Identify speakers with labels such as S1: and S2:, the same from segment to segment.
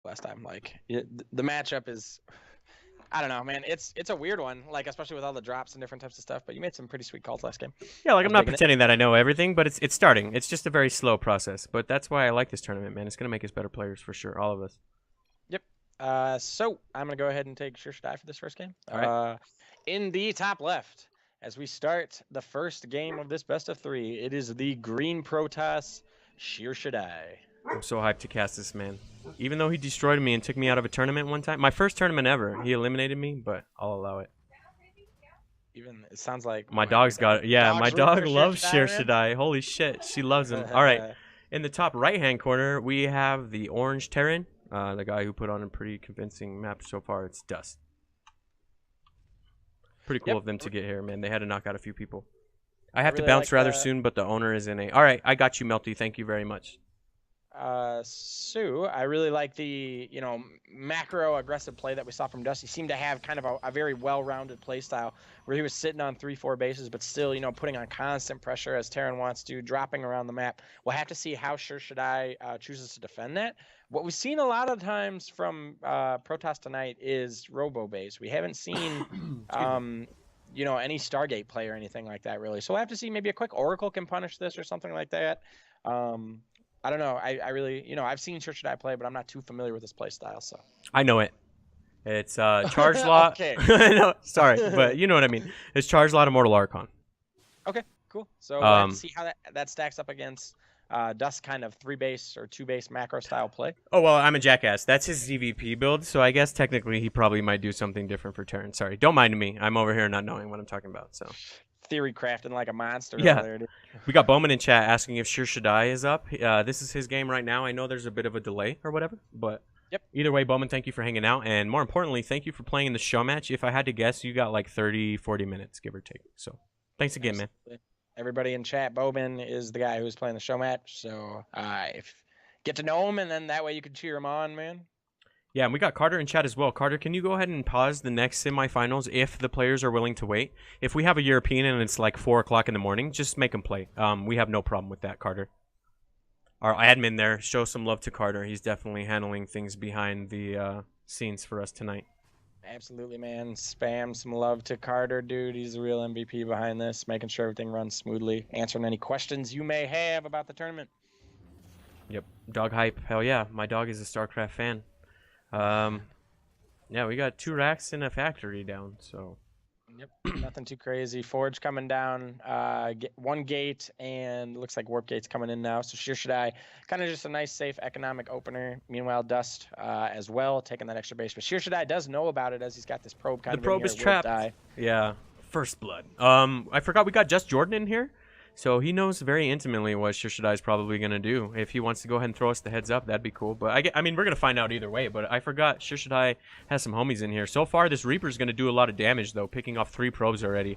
S1: last time. Like the matchup is, I don't know, man. It's a weird one, like especially with all the drops and different types of stuff. But you made some pretty sweet calls last game.
S2: Yeah, like
S1: I
S2: I'm
S1: was
S2: not
S1: digging it.
S2: pretending that I know everything, but it's starting. It's just a very slow process, but that's why I like this tournament, man. It's gonna make us better players for sure, all of us.
S1: Yep. So I'm gonna go ahead and take Shyrshadi for this first game.
S2: All right.
S1: In the top left, as we start the first game of this best of 3, it is the Green Protoss Shyrshadi.
S2: I'm so hyped to cast this man. Even though he destroyed me and took me out of a tournament one time, my first tournament ever, he eliminated me, but I'll allow it.
S1: Even it sounds like
S2: My dog's got it. Yeah, my
S1: dog's rooting
S2: dog
S1: for
S2: loves
S1: Shyrshadi,
S2: Shyrshadi. Holy shit, she loves him. All right. In the top right-hand corner, we have the orange Terran, the guy who put on a pretty convincing map so far. It's Dust. Pretty cool of them to get here, man. They had to knock out a few people. I have to
S1: really
S2: bounce
S1: like
S2: rather soon, but the owner is in a... All right, I got you, Melty. Thank you very much.
S1: Sue, I really like the, macro aggressive play that we saw from Dust. He seemed to have kind of a very well-rounded play style where he was sitting on 3-4 bases, but still, putting on constant pressure as Terran wants to, dropping around the map. We'll have to see how Shyrshadi chooses to defend that. What we've seen a lot of times from Protoss tonight is Robo base. We haven't seen, any Stargate play or anything like that, really. So we'll have to see maybe a quick Oracle can punish this or something like that. I don't know. I really, I've seen Shyrshadi play, but I'm not too familiar with his play style. So
S2: I know it. It's Charge Lot.
S1: Okay.
S2: No, sorry, but you know what I mean. It's Charge Lot Immortal Archon.
S1: Okay, cool. So we'll have to see how that stacks up against Dust kind of 3-base or 2-base macro style play.
S2: Oh, well, I'm a jackass. That's his ZVP build, so I guess technically he probably might do something different for Terran. Sorry, don't mind me. I'm over here not knowing what I'm talking about. So
S1: Theory crafting like a monster.
S2: Yeah.
S1: Over there, dude.
S2: We got Bowman in chat asking if Shyrshadi is up. This is his game right now. I know there's a bit of a delay or whatever, but
S1: Yep.
S2: Either way, Bowman, thank you for hanging out. And more importantly, thank you for playing in the show match. If I had to guess, you got like 30, 40 minutes, give or take. So thanks again, man.
S1: Everybody in chat, Bowman is the guy who's playing the show match. So if get to know him, and then that way you can cheer him on, man.
S2: Yeah, and we got Carter in chat as well. Carter, can you go ahead and pause the next semifinals if the players are willing to wait? If we have a European and it's like 4 o'clock in the morning, just make them play. We have no problem with that, Carter. Our admin there, show some love to Carter. He's definitely handling things behind the scenes for us tonight.
S1: Absolutely, man. Spam some love to Carter, dude. He's the real MVP behind this, making sure everything runs smoothly, answering any questions you may have about the tournament.
S2: Yep, dog hype. Hell yeah, my dog is a StarCraft fan. Yeah, we got 2 racks in a factory down, so.
S1: Yep, nothing too crazy. Forge coming down, 1 gate, and looks like Warp Gate's coming in now. So Shyrshadi, kind of just a nice, safe, economic opener. Meanwhile, Dust as well, taking that extra base. But Shyrshadi does know about it as he's got this probe kind of in here.
S2: The probe is trapped. Yeah, first blood. I forgot we got Just Jordan in here. So he knows very intimately what Shyrshadi is probably going to do. If he wants to go ahead and throw us the heads up, that'd be cool. But I mean, we're going to find out either way. But I forgot Shyrshadi has some homies in here. So far, this Reaper's going to do a lot of damage, though, picking off 3 probes already.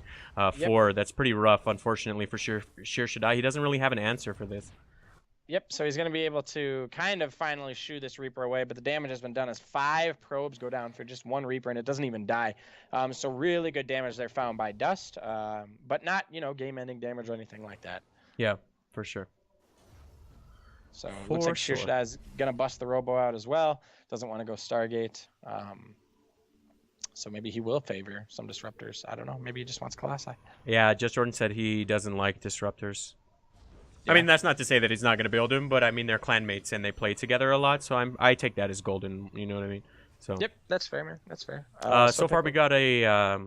S2: 4, that's pretty rough, unfortunately, for Shyrshadi. He doesn't really have an answer for this.
S1: Yep, so he's going to be able to kind of finally shoo this Reaper away, but the damage has been done as 5 probes go down for just 1 Reaper, and it doesn't even die. So really good damage there found by Dust, but not, game-ending damage or anything like that.
S2: Yeah, for sure.
S1: So looks like Shyrshadi's going to bust the Robo out as well. Doesn't want to go Stargate. So maybe he will favor some Disruptors. I don't know. Maybe he just wants Colossi.
S2: Yeah, Just Jordan said he doesn't like Disruptors.
S1: Yeah.
S2: I mean, that's not to say that he's not going to build him, but I mean, they're clanmates and they play together a lot, so I take that as golden, you know what I mean? So.
S1: Yep, that's fair, man. That's fair.
S2: So far, we got a...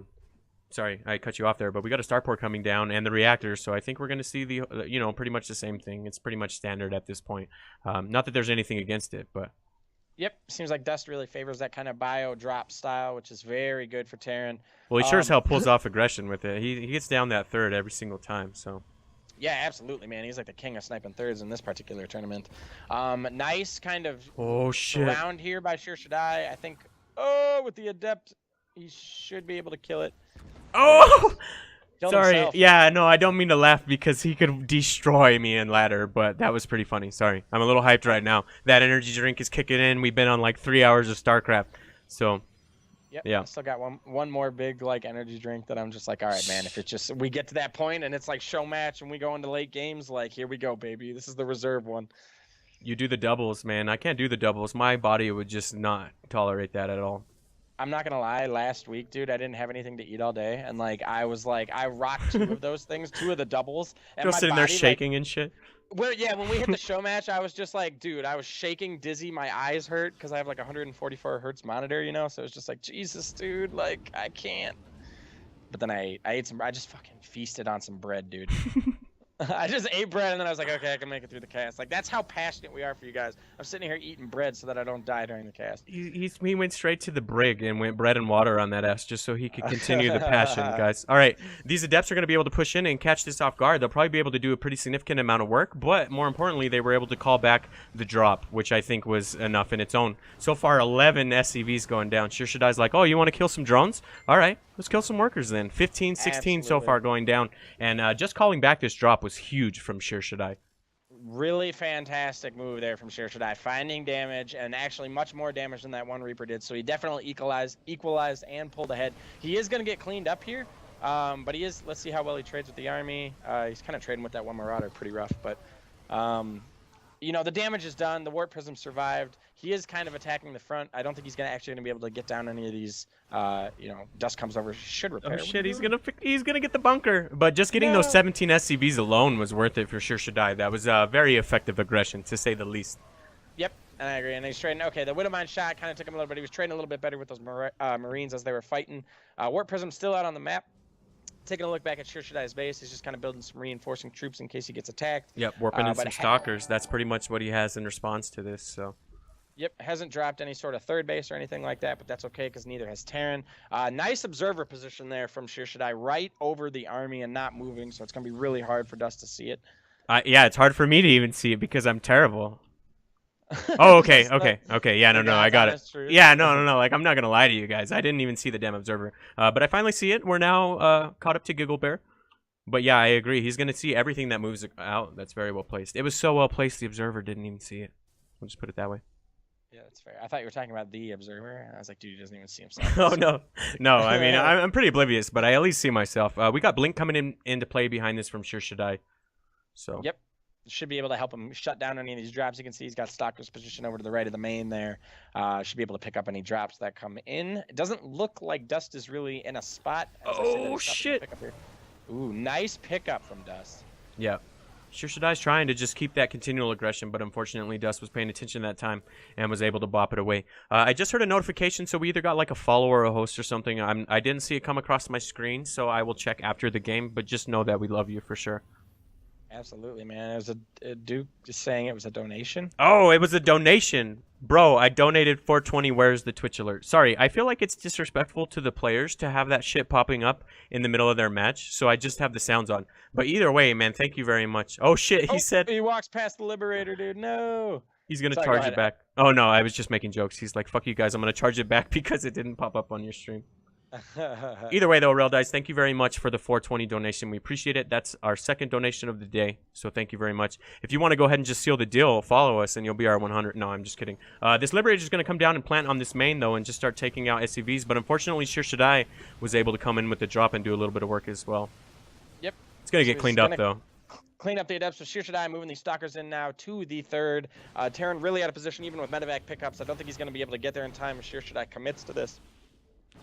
S2: sorry, I cut you off there, but we got a starport coming down and the reactors, so I think we're going to see the, pretty much the same thing. It's pretty much standard at this point. Not that there's anything against it, but...
S1: Yep, seems like Dust really favors that kind of bio drop style, which is very good for Terran.
S2: Well, he sure as hell pulls off aggression with it. He gets down that third every single time, so...
S1: Yeah, absolutely, man. He's like the king of sniping thirds in this particular tournament. Nice kind of round here by Shyrshadi. I think, with the Adept, he should be able to kill it.
S2: Oh! Sorry.
S1: Himself.
S2: Yeah, no, I don't mean to laugh because he could destroy me in ladder, but that was pretty funny. Sorry. I'm a little hyped right now. That energy drink is kicking in. We've been on like 3 hours of StarCraft, so...
S1: Yep.
S2: Yeah.
S1: I still got one more big energy drink that I'm just like, all right, man. If it's just we get to that point and it's like show match and we go into late games, like here we go, baby. This is the reserve one.
S2: You do the doubles, man. I can't do the doubles. My body would just not tolerate that at all.
S1: I'm not gonna lie, last week, dude, I didn't have anything to eat all day, and like I was like, I rocked 2 of those things, 2 of the doubles, and
S2: Just
S1: my
S2: sitting there
S1: body
S2: shaking
S1: like,
S2: and shit.
S1: when we hit the show match, I was just like, dude, I was shaking, dizzy, my eyes hurt because I have like 144 hertz monitor, you know, so it was just like, Jesus, dude, like I can't. But then I ate some, I just fucking feasted on some bread, dude. I just ate bread and then I was like, okay, I can make it through the cast. Like that's how passionate we are for you guys. I'm sitting here eating bread so that I don't die during the cast.
S2: He went straight to the brig and went bread and water on that ass just so he could continue the passion, guys. All right, these adepts are going to be able to push in and catch this off guard. They'll probably be able to do a pretty significant amount of work, but more importantly, they were able to call back the drop, which I think was enough in its own. So far, 11 SCVs going down. Shyrshadi's like, oh, you want to kill some drones? All right, let's kill some workers then. 15, 16
S1: Absolutely.
S2: so far going down. And just calling back this drop was huge from Shyrshadi.
S1: Really fantastic move there from Shyrshadi, finding damage and actually much more damage than that one Reaper did. So he definitely equalized and pulled ahead. He is going to get cleaned up here, but he is. Let's see how well he trades with the army. He's kind of trading with that one Marauder pretty rough, but you know, the damage is done. The Warp Prism survived. He is kind of attacking the front. I don't think he's actually gonna be able to get down any of these. You know, Dust comes over. Should repair.
S2: Oh shit, he's gonna get the bunker. But just getting those 17 SCVs alone was worth it for Shyrshadi. That was very effective aggression, to say the least.
S1: Yep, and I agree. And he's trading. Okay, the Widowmine shot kind of took him a little bit. He was trading a little bit better with those Marines as they were fighting. Warp Prism still out on the map. Taking a look back at Shyrshadi's base, he's just kind of building some reinforcing troops in case he gets attacked.
S2: Yep, warping in some stalkers. That's pretty much what he has in response to this. So.
S1: Yep, hasn't dropped any sort of third base or anything like that, but that's okay because neither has Terran. Nice observer position there from Shyrshadi, right over the army and not moving, so it's going to be really hard for Dust to see it.
S2: Yeah, it's hard for me to even see it because I'm terrible. Oh, okay. Yeah, no, I got it. Yeah, no. Like, I'm not going to lie to you guys. I didn't even see the damn observer. But I finally see it. We're now caught up to GIGGLEBEAR. But yeah, I agree. He's going to see everything that moves out. That's very well placed. It was so well placed, the observer didn't even see it. We'll just put it that way.
S1: Yeah, that's fair. I thought you were talking about the observer. I was like, dude, he doesn't even see himself.
S2: Oh, no. I mean, I'm pretty oblivious, but I at least see myself. We got Blink coming into play behind this from Shyrshadi. So.
S1: Yep. Should be able to help him shut down any of these drops. You can see he's got Stalker's position over to the right of the main there. Should be able to pick up any drops that come in. It doesn't look like Dust is really in a spot.
S2: Oh, shit.
S1: Pick up here. Ooh, nice pickup from Dust.
S2: Yeah. Shyrshadi's trying to just keep that continual aggression, but unfortunately Dust was paying attention that time and was able to bop it away. I just heard a notification, so we either got like a follow or a host or something. I didn't see it come across my screen, so I will check after the game, but just know that we love you for sure.
S1: Absolutely, man. It was a Duke just saying it was a donation.
S2: Oh, it was a donation. Bro, I donated 420. Where's the Twitch alert? Sorry, I feel like it's disrespectful to the players to have that shit popping up in the middle of their match, so I just have the sounds on. But either way, man, thank you very much. Oh, shit, he said...
S1: He walks past the Liberator, dude. No.
S2: He's going to charge it back. Oh, no, I was just making jokes. He's like, fuck you guys, I'm going to charge it back because it didn't pop up on your stream. Either way, though, Real Dice, thank you very much for the 420 donation. We appreciate it. That's our second donation of the day, so thank you very much. If you want to go ahead and just seal the deal, follow us, and you'll be our 100. No, I'm just kidding. This Liberator is going to come down and plant on this main, though, and just start taking out SCVs, but unfortunately, Shyrshadi was able to come in with the drop and do a little bit of work as well.
S1: Yep.
S2: It's going to get cleaned up, though.
S1: Clean up the adepts with Shyrshadi, moving these stalkers in now to the third. Terran really out of position, even with medevac pickups. I don't think he's going to be able to get there in time if Shyrshadi commits to this.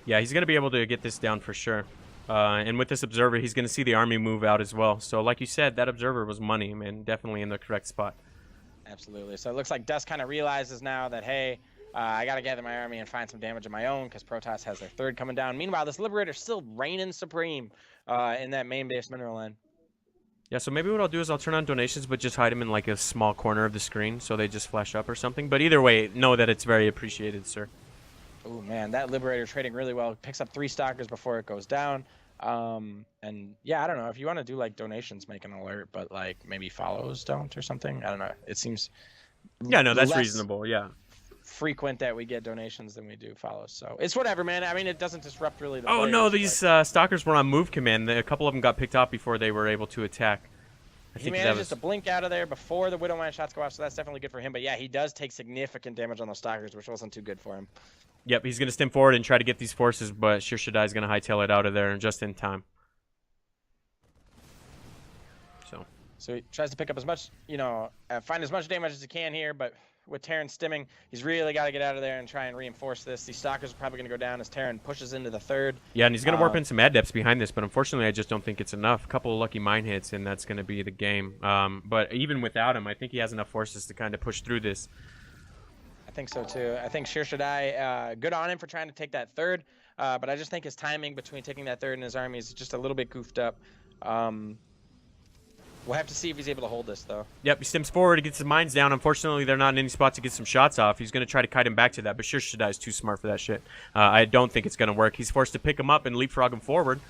S2: Yeah, he's going to be able to get this down for sure. And with this observer, he's going to see the army move out as well. So like you said, that observer was money, man. Definitely in the correct spot.
S1: Absolutely. So it looks like Dust kind of realizes now that, hey, I got to gather my army and find some damage of my own because Protoss has their third coming down. Meanwhile, this Liberator's still reigning supreme in that main base mineral line.
S2: Yeah, so maybe what I'll do is I'll turn on donations, but just hide them in like a small corner of the screen so they just flash up or something. But either way, know that it's very appreciated, sir.
S1: Oh man, that Liberator trading really well. Picks up 3 stalkers before it goes down. And yeah, I don't know if you want to do like donations, make an alert, but like maybe follows don't or something. I don't know. It seems
S2: yeah, no, that's reasonable. Yeah,
S1: frequent that we get donations than we do follows. So it's whatever, man. I mean, it doesn't disrupt really. The
S2: oh
S1: players,
S2: no, these stalkers were on move command. A couple of them got picked off before they were able to attack.
S1: He manages to blink out of there before the Widowmine shots go off, so that's definitely good for him. But yeah, he does take significant damage on those stalkers, which wasn't too good for him.
S2: Yep, he's going to stem forward and try to get these forces, but Shyrshadi is going to hightail it out of there just in time.
S1: So he tries to pick up as much, find as much damage as he can here, but with Terran stimming, he's really got to get out of there and try and reinforce this. These Stalkers are probably going to go down as Terran pushes into the third.
S2: Yeah, and he's going to warp in some adepts behind this, but unfortunately I just don't think it's enough. A couple of lucky mine hits, and that's going to be the game. But even without him, I think he has enough forces to kind of push through this.
S1: I think so, too. I think Shyrshadi, good on him for trying to take that third, but I just think his timing between taking that third and his army is just a little bit goofed up. We'll have to see if he's able to hold this, though.
S2: Yep, he stems forward, he gets his mines down. Unfortunately, they're not in any spot to get some shots off. He's going to try to kite him back to that, but Shyrshadi is too smart for that shit. I don't think it's going to work. He's forced to pick him up and leapfrog him forward.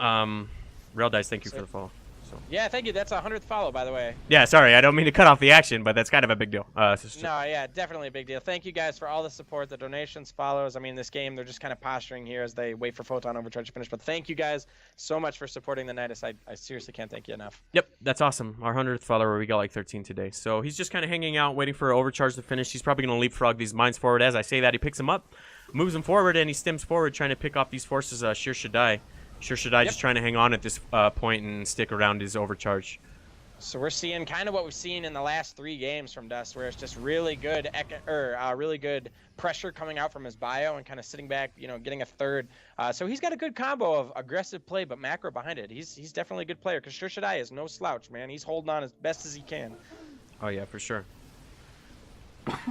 S2: Real Dice, thank you for the follow. So.
S1: Yeah, thank you. That's a 100th follow, by the way.
S2: Yeah, sorry, I don't mean to cut off the action, but that's kind of a big deal.
S1: No, yeah, definitely a big deal. Thank you guys for all the support, the donations, follows. I mean, this game, they're just kind of posturing here as they wait for Photon Overcharge to finish. But thank you guys so much for supporting the Nydus. I seriously can't thank you enough.
S2: Yep, that's awesome. Our 100th follower, we got like 13 today. So he's just kind of hanging out, waiting for Overcharge to finish. He's probably going to leapfrog these mines forward. As I say that, he picks them up, moves them forward, and he stems forward, trying to pick off these forces. Shyrshadi just trying to hang on at this point and stick around his Overcharge.
S1: So we're seeing kind of what we've seen in the last 3 games from Dust, where it's just really good really good pressure coming out from his bio and kind of sitting back, getting a third. So he's got a good combo of aggressive play but macro behind it. He's definitely a good player because Shyrshadi is no slouch, man. He's holding on as best as he can.
S2: Oh yeah, for sure.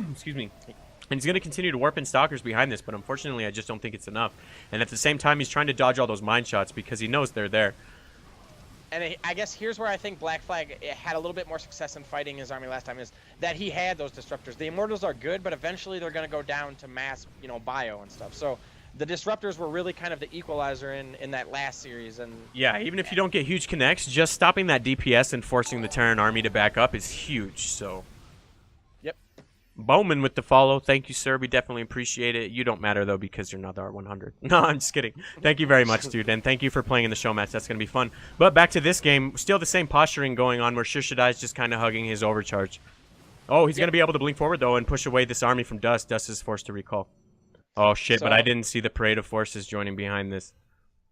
S2: Excuse me. And he's going to continue to warp in Stalkers behind this, but unfortunately I just don't think it's enough. And at the same time, he's trying to dodge all those mine shots because he knows they're there.
S1: And I guess here's where I think Black Flag had a little bit more success in fighting his army last time, is that he had those disruptors. The Immortals are good, but eventually they're going to go down to mass, bio and stuff. So the disruptors were really kind of the equalizer in that last series. And
S2: yeah, even if you don't get huge connects, just stopping that DPS and forcing the Terran army to back up is huge. So.
S1: Yep.
S2: Bowman with the follow. Thank you, sir. We definitely appreciate it. You don't matter, though, because you're not the R100. No, I'm just kidding. Thank you very much, dude. And thank you for playing in the show match. That's going to be fun. But back to this game. Still the same posturing going on where Shyrshadi is just kind of hugging his Overcharge. Oh, he's going to be able to blink forward, though, and push away this army from Dust. Dust is forced to recall. Oh, shit. But I didn't see the parade of forces joining behind this.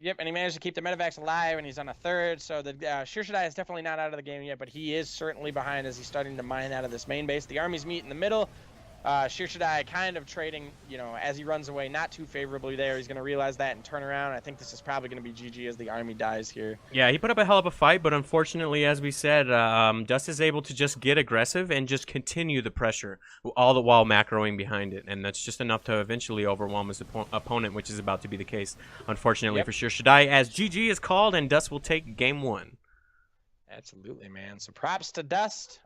S1: Yep, and he managed to keep the Medivacs alive, and he's on a third. So the Shyrshadi is definitely not out of the game yet, but he is certainly behind as he's starting to mine out of this main base. The armies meet in the middle. Shyrshadi kind of trading, as he runs away, not too favorably there. He's going to realize that and turn around. I think this is probably going to be GG as the army dies here.
S2: Yeah, he put up a hell of a fight, but unfortunately, as we said, Dust is able to just get aggressive and just continue the pressure, all the while macroing behind it. And that's just enough to eventually overwhelm his opponent, which is about to be the case, unfortunately, for Shyrshadi, as GG is called and Dust will take game 1.
S1: Absolutely, man. So props to Dust.